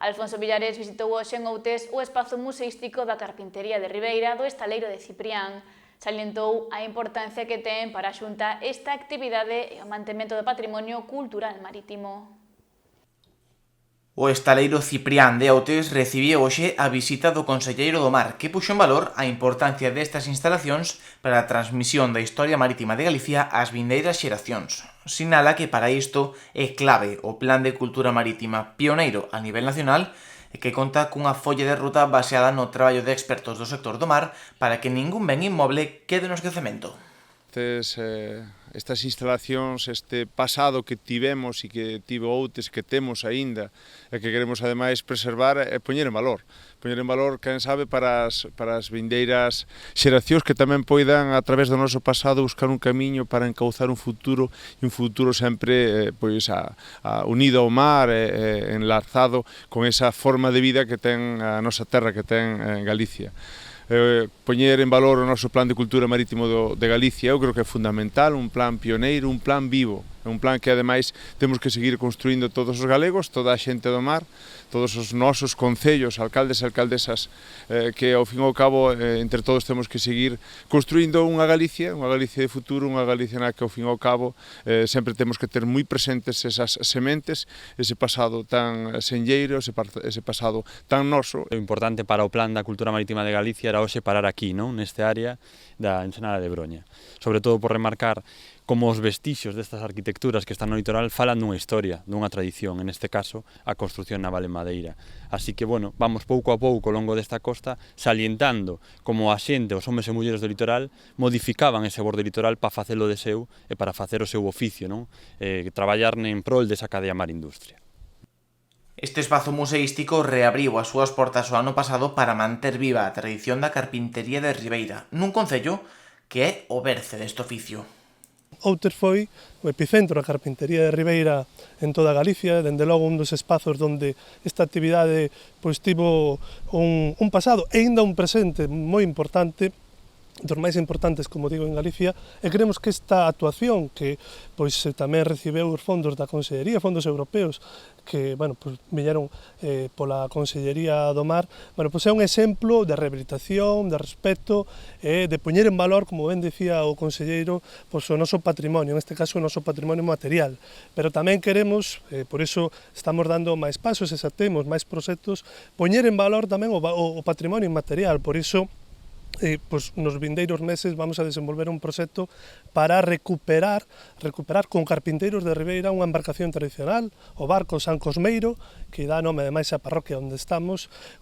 Alfonso Villares visitou hoxe en Outes o espazo museístico da Carpintería de Ribeira do Estaleiro de Ciprián. Salientou a importancia que ten para a Xunta esta actividade e o mantemento do patrimonio cultural marítimo. O estaleiro Ciprián de Outes recibiu hoxe a visita do Conselleiro do Mar, que puxo en valor a importancia destas instalacións para a transmisión da historia marítima de Galicia ás vindeiras xeracións. Sinala que para isto é clave o Plan de Cultura Marítima pioneiro a nivel nacional e que conta cunha folla de ruta baseada no traballo de expertos do sector do mar para que ningún ben inmoble quede no esquecemento. Estas instalacións, este pasado que tivemos e que tivo Outes, que temos aínda e que queremos ademais preservar e poñer en valor, quen sabe, para as vindeiras xeracións que tamén poidan, a través do noso pasado, buscar un camiño para encauzar un futuro, e un futuro sempre unido ao mar e enlarzado con esa forma de vida que ten a nosa terra, que ten Galicia. Poñer en valor o noso plan de cultura marítimo de Galicia, eu creo que é fundamental, un plan pioneiro, un plan vivo, é un plan que ademais temos que seguir construindo todos os galegos, toda a xente do mar, todos os nosos concellos, alcaldes e alcaldesas, que ao fin e ao cabo entre todos temos que seguir construindo unha Galicia de futuro, unha Galicia na que ao fin e ao cabo sempre temos que ter moi presentes esas sementes, ese pasado tan senlleiro, ese pasado tan noso. O importante para o plan da cultura marítima de Galicia era hoxe parar aquí, non? Neste área da Ensenada de Broña, sobre todo por remarcar como os vestixios destas arquitecturas que están no litoral falan dunha historia, dunha tradición, en este caso, a construción naval en madeira. Así que, bueno, vamos pouco a pouco ao longo desta costa salientando como a xente, os homes e mulleres do litoral, modificaban ese borde litoral para facelo de seu e para facer o seu oficio, non? Traballar en prol desa cadea mar-industria. Este espazo museístico reabriu as súas portas o ano pasado para manter viva a tradición da carpintería de Ribeira, nun concello que é o berce deste oficio. Outes foi o epicentro da carpintería de Ribeira en toda Galicia, dende logo un dos espazos onde esta actividade tivo un pasado e ainda un presente moi importante, dos máis importantes, como digo, en Galicia, e queremos que esta actuación, que tamén recibeu os fondos da Consellería, fondos europeos, que viñeron pola Consellería do Mar, é un exemplo de rehabilitación, de respeto e de poñer en valor, como ben dicía o conselleiro, o noso patrimonio, en este caso o noso patrimonio material. Pero tamén queremos, por iso estamos dando máis pasos e xa temos máis proxectos, poñer en valor tamén o patrimonio inmaterial, por iso nos vindeiros meses vamos a desenvolver un proxecto para recuperar con carpinteiros de Ribeira unha embarcación tradicional, o barco San Cosmeiro, que dá nome ademais á parroquia onde estamos,